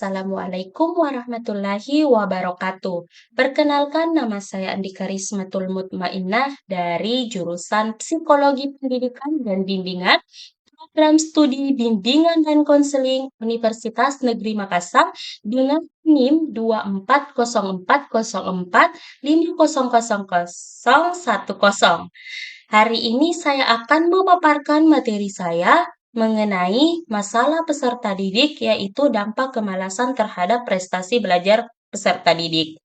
Assalamualaikum warahmatullahi wabarakatuh. Perkenalkan, nama saya Andika Rismatul Mutmainnah dari jurusan Psikologi Pendidikan dan Bimbingan, program studi Bimbingan dan Konseling Universitas Negeri Makassar dengan NIM 24040450010. Hari ini saya akan memaparkan materi saya mengenai masalah peserta didik, yaitu dampak kemalasan terhadap prestasi belajar peserta didik.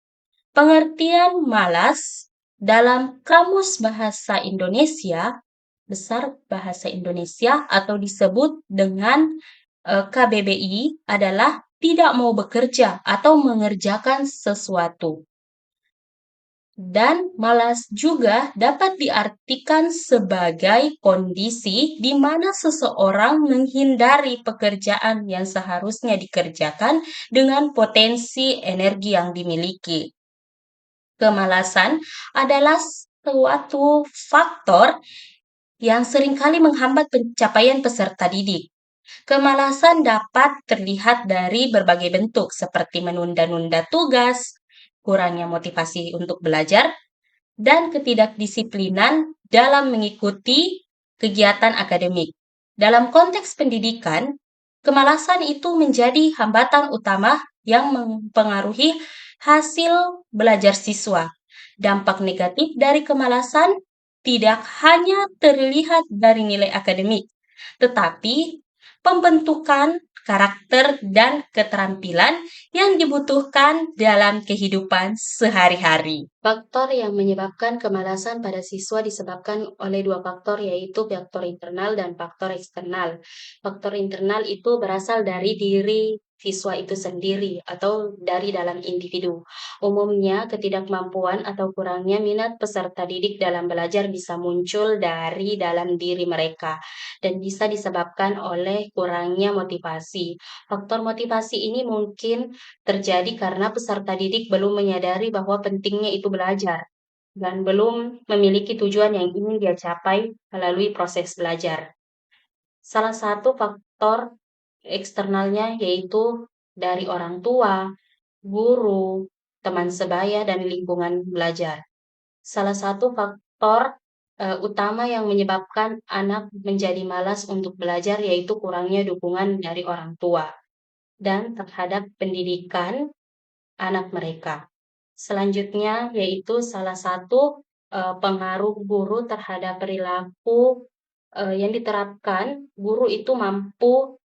Pengertian malas dalam Kamus Bahasa Indonesia, Besar Bahasa Indonesia, atau disebut dengan KBBI, adalah tidak mau bekerja atau mengerjakan sesuatu. Dan malas juga dapat diartikan sebagai kondisi di mana seseorang menghindari pekerjaan yang seharusnya dikerjakan dengan potensi energi yang dimiliki. Kemalasan adalah suatu faktor yang seringkali menghambat pencapaian peserta didik. Kemalasan dapat terlihat dari berbagai bentuk, seperti menunda-nunda tugas, kurangnya motivasi untuk belajar, dan ketidakdisiplinan dalam mengikuti kegiatan akademik. Dalam konteks pendidikan, kemalasan itu menjadi hambatan utama yang mempengaruhi hasil belajar siswa. Dampak negatif dari kemalasan tidak hanya terlihat dari nilai akademik, tetapi pembentukan karakter dan keterampilan yang dibutuhkan dalam kehidupan sehari-hari. Faktor yang menyebabkan kemalasan pada siswa disebabkan oleh dua faktor, yaitu faktor internal dan faktor eksternal. Faktor internal itu berasal dari diri siswa itu sendiri atau dari dalam individu. Umumnya, ketidakmampuan atau kurangnya minat peserta didik dalam belajar bisa muncul dari dalam diri mereka dan bisa disebabkan oleh kurangnya motivasi. Faktor motivasi ini mungkin terjadi karena peserta didik belum menyadari bahwa pentingnya itu belajar dan belum memiliki tujuan yang ingin dia capai melalui proses belajar. Salah satu faktor eksternalnya yaitu dari orang tua, guru, teman sebaya, dan lingkungan belajar. Salah satu faktor utama yang menyebabkan anak menjadi malas untuk belajar yaitu kurangnya dukungan dari orang tua dan terhadap pendidikan anak mereka. Selanjutnya yaitu salah satu pengaruh guru terhadap perilaku yang diterapkan. Guru itu mampu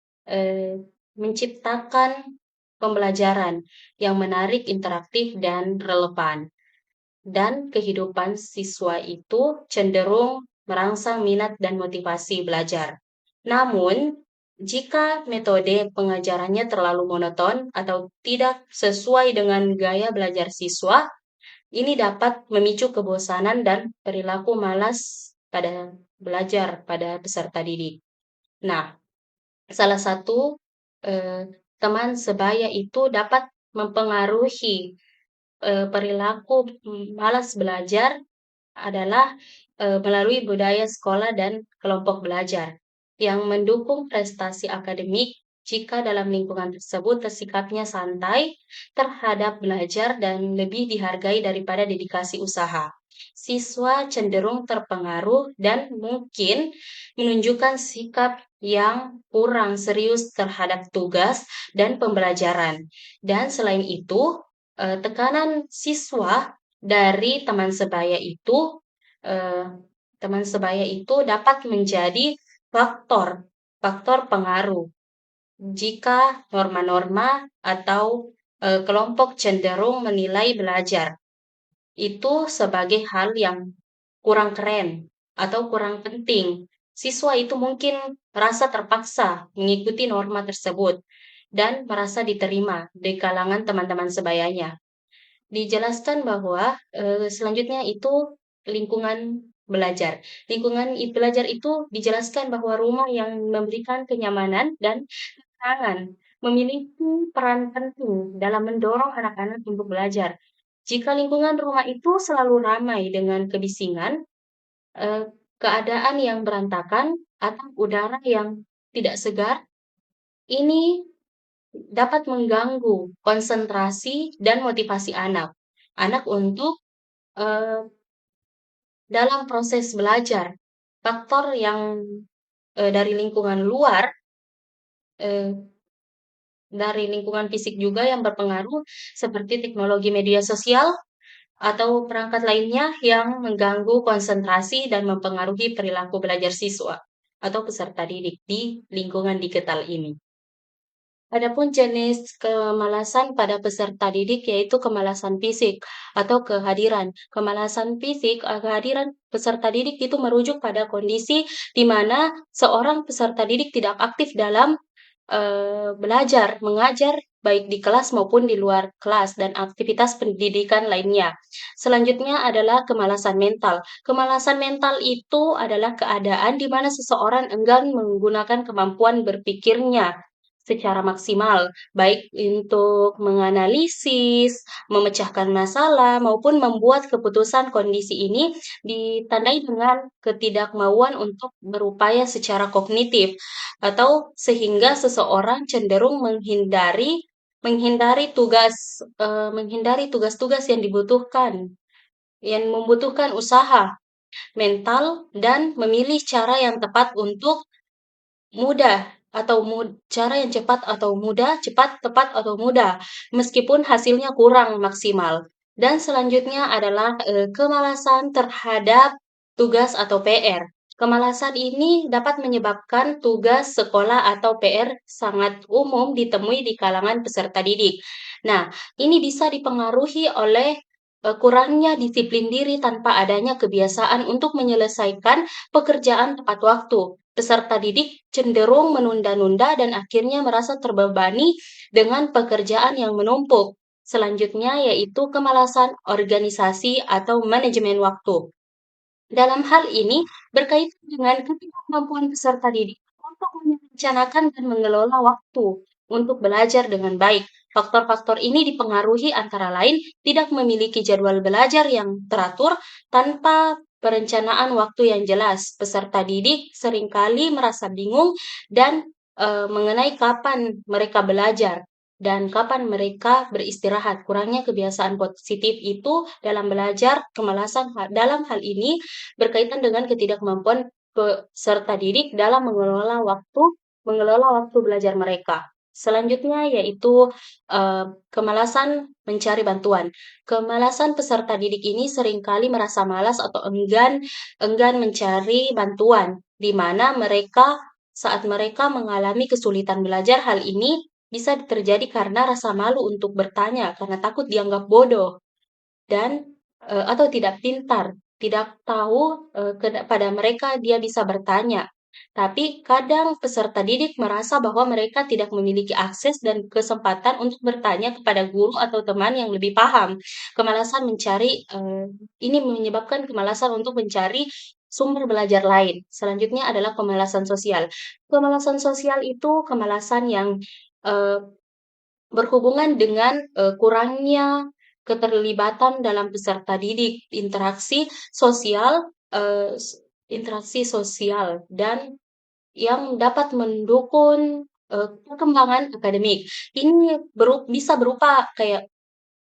menciptakan pembelajaran yang menarik, interaktif, dan relevan. Dan kehidupan siswa itu cenderung merangsang minat dan motivasi belajar. Namun, jika metode pengajarannya terlalu monoton atau tidak sesuai dengan gaya belajar siswa, ini dapat memicu kebosanan dan perilaku malas pada belajar pada peserta didik. Nah, salah satu teman sebaya itu dapat mempengaruhi perilaku malas belajar adalah melalui budaya sekolah dan kelompok belajar yang mendukung prestasi akademik. Jika dalam lingkungan tersebut sikapnya santai terhadap belajar dan lebih dihargai daripada dedikasi usaha, siswa cenderung terpengaruh dan mungkin menunjukkan sikap yang kurang serius terhadap tugas dan pembelajaran. Dan selain itu, tekanan siswa dari teman sebaya itu dapat menjadi faktor pengaruh jika norma-norma atau kelompok cenderung menilai belajar itu sebagai hal yang kurang keren atau kurang penting. Siswa itu mungkin merasa terpaksa mengikuti norma tersebut dan merasa diterima di kalangan teman-teman sebayanya. Dijelaskan bahwa selanjutnya itu lingkungan belajar. Lingkungan belajar itu dijelaskan bahwa rumah yang memberikan kenyamanan dan ketenangan memiliki peran penting dalam mendorong anak-anak untuk belajar. Jika lingkungan rumah itu selalu ramai dengan kebisingan, keadaan yang berantakan, atau udara yang tidak segar, ini dapat mengganggu konsentrasi dan motivasi anak. Anak untuk eh, dalam proses belajar. Faktor yang dari lingkungan luar, eh, dari lingkungan fisik juga yang berpengaruh, seperti teknologi media sosial atau perangkat lainnya yang mengganggu konsentrasi dan mempengaruhi perilaku belajar siswa atau peserta didik di lingkungan digital ini. Adapun jenis kemalasan pada peserta didik yaitu kemalasan fisik atau kehadiran. Kemalasan fisik, kehadiran peserta didik itu merujuk pada kondisi di mana seorang peserta didik tidak aktif dalam belajar, mengajar baik di kelas maupun di luar kelas dan aktivitas pendidikan lainnya. Selanjutnya adalah kemalasan mental. Kemalasan mental itu adalah keadaan di mana seseorang enggan menggunakan kemampuan berpikirnya secara maksimal, baik untuk menganalisis, memecahkan masalah, maupun membuat keputusan. Kondisi ini ditandai dengan ketidakmauan untuk berupaya secara kognitif atau sehingga seseorang cenderung menghindari menghindari tugas-tugas yang membutuhkan usaha mental dan memilih cara yang tepat untuk mudah cara yang cepat atau mudah, cepat, tepat atau mudah, meskipun hasilnya kurang maksimal. Dan selanjutnya adalah kemalasan terhadap tugas atau PR. Kemalasan ini dapat menyebabkan tugas sekolah atau PR sangat umum ditemui di kalangan peserta didik. Nah, ini bisa dipengaruhi oleh kurangnya disiplin diri tanpa adanya kebiasaan untuk menyelesaikan pekerjaan tepat waktu. Peserta didik cenderung menunda-nunda dan akhirnya merasa terbebani dengan pekerjaan yang menumpuk. Selanjutnya yaitu kemalasan organisasi atau manajemen waktu. Dalam hal ini berkaitan dengan ketidakmampuan peserta didik untuk merencanakan dan mengelola waktu untuk belajar dengan baik. Faktor-faktor ini dipengaruhi antara lain tidak memiliki jadwal belajar yang teratur tanpa perencanaan waktu yang jelas. Peserta didik seringkali merasa bingung dan mengenai kapan mereka belajar dan kapan mereka beristirahat. Kurangnya kebiasaan positif itu dalam belajar, kemalasan dalam hal ini berkaitan dengan ketidakmampuan peserta didik dalam mengelola waktu belajar mereka. Selanjutnya yaitu kemalasan mencari bantuan. Kemalasan peserta didik ini seringkali merasa malas atau enggan mencari bantuan, di mana saat mereka mengalami kesulitan belajar, hal ini bisa terjadi karena rasa malu untuk bertanya, karena takut dianggap bodoh dan atau tidak pintar, tidak tahu pada mereka dia bisa bertanya. Tapi kadang peserta didik merasa bahwa mereka tidak memiliki akses dan kesempatan untuk bertanya kepada guru atau teman yang lebih paham. Kemalasan mencari ini menyebabkan kemalasan untuk mencari sumber belajar lain. Selanjutnya adalah kemalasan sosial. Kemalasan sosial itu kemalasan yang eh, berhubungan dengan kurangnya keterlibatan dalam peserta didik, eee, interaksi sosial dan yang dapat mendukung perkembangan akademik. Ini bisa berupa kayak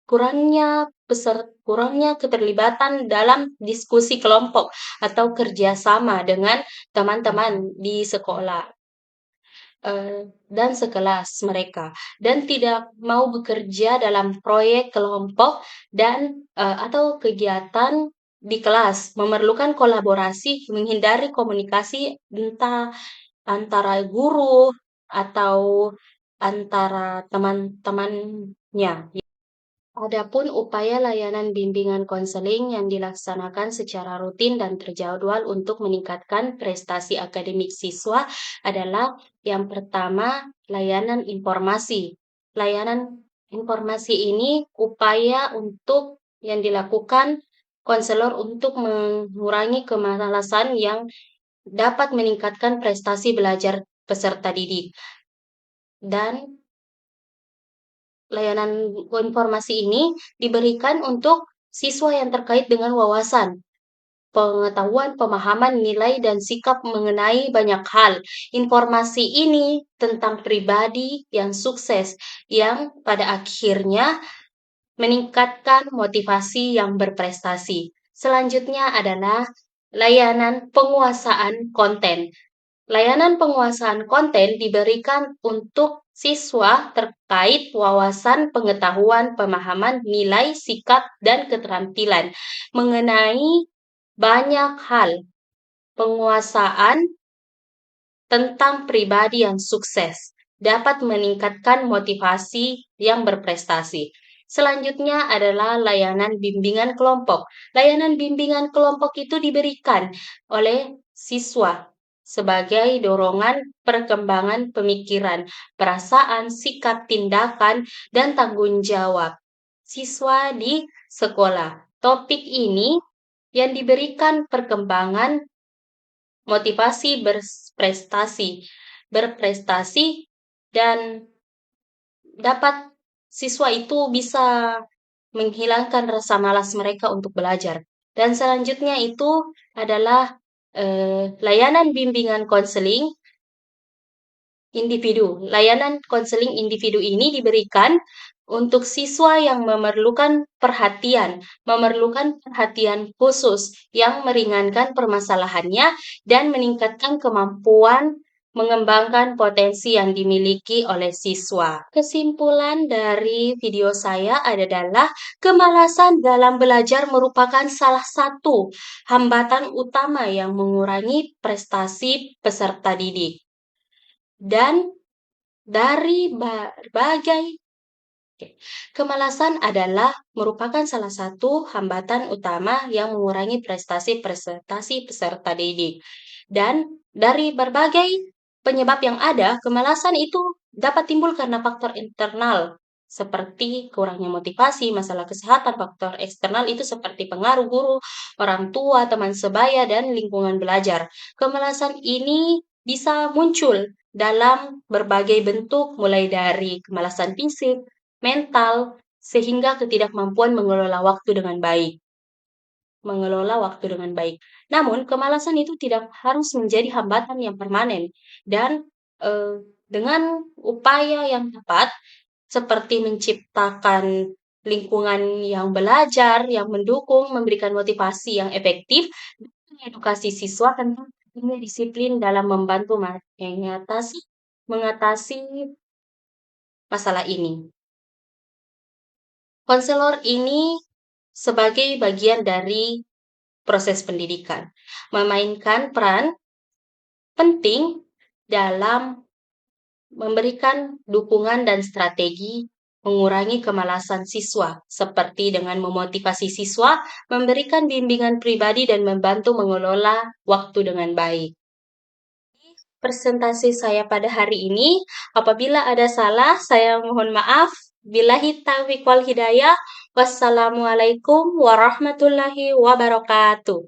kurangnya keterlibatan dalam diskusi kelompok atau kerjasama dengan teman-teman di sekolah dan sekelas mereka, dan tidak mau bekerja dalam proyek kelompok dan atau kegiatan di kelas, memerlukan kolaborasi, menghindari komunikasi entah antara guru atau antara teman-temannya. Adapun upaya layanan bimbingan konseling yang dilaksanakan secara rutin dan terjadwal untuk meningkatkan prestasi akademik siswa adalah yang pertama, layanan informasi. Layanan informasi ini upaya untuk yang dilakukan konselor untuk mengurangi kemalasan yang dapat meningkatkan prestasi belajar peserta didik. Dan layanan informasi ini diberikan untuk siswa yang terkait dengan wawasan. pengetahuan, pemahaman, nilai, dan sikap mengenai banyak hal. Informasi ini tentang pribadi yang sukses, yang pada akhirnya meningkatkan motivasi yang berprestasi. Selanjutnya adalah layanan penguasaan konten. Layanan penguasaan konten diberikan untuk siswa terkait wawasan, pengetahuan, pemahaman, nilai, sikap, dan keterampilan mengenai banyak hal. Penguasaan tentang pribadi yang sukses dapat meningkatkan motivasi yang berprestasi. Selanjutnya adalah layanan bimbingan kelompok. Layanan bimbingan kelompok itu diberikan oleh siswa sebagai dorongan perkembangan pemikiran, perasaan, sikap, tindakan, dan tanggung jawab siswa di sekolah. Topik ini yang diberikan perkembangan motivasi berprestasi dan dapat siswa itu bisa menghilangkan rasa malas mereka untuk belajar. Dan selanjutnya itu adalah layanan bimbingan konseling individu. Layanan konseling individu ini diberikan untuk siswa yang memerlukan perhatian khusus yang meringankan permasalahannya dan meningkatkan kemampuan mengembangkan potensi yang dimiliki oleh siswa. Kesimpulan dari video saya adalah kemalasan dalam belajar merupakan salah satu hambatan utama yang mengurangi prestasi peserta didik. Dan dari berbagai kemalasan adalah merupakan salah satu hambatan utama yang mengurangi prestasi peserta didik. Dan dari berbagai penyebab yang ada, kemalasan itu dapat timbul karena faktor internal seperti kurangnya motivasi, masalah kesehatan. Faktor eksternal itu seperti pengaruh guru, orang tua, teman sebaya, dan lingkungan belajar. Kemalasan ini bisa muncul dalam berbagai bentuk, mulai dari kemalasan fisik, mental, sehingga ketidakmampuan mengelola waktu dengan baik. Namun, kemalasan itu tidak harus menjadi hambatan yang permanen, dan dengan upaya yang tepat, seperti menciptakan lingkungan yang belajar, yang mendukung, memberikan motivasi yang efektif, dan edukasi siswa tentang pentingnya disiplin dalam membantu mengatasi masalah ini. Konselor ini sebagai bagian dari proses pendidikan, memainkan peran penting dalam memberikan dukungan dan strategi mengurangi kemalasan siswa, seperti dengan memotivasi siswa, memberikan bimbingan pribadi, dan membantu mengelola waktu dengan baik. Presentasi saya pada hari ini, apabila ada salah, saya mohon maaf. Billahi taufiq wal hidayah. Wassalamualaikum warahmatullahi wabarakatuh.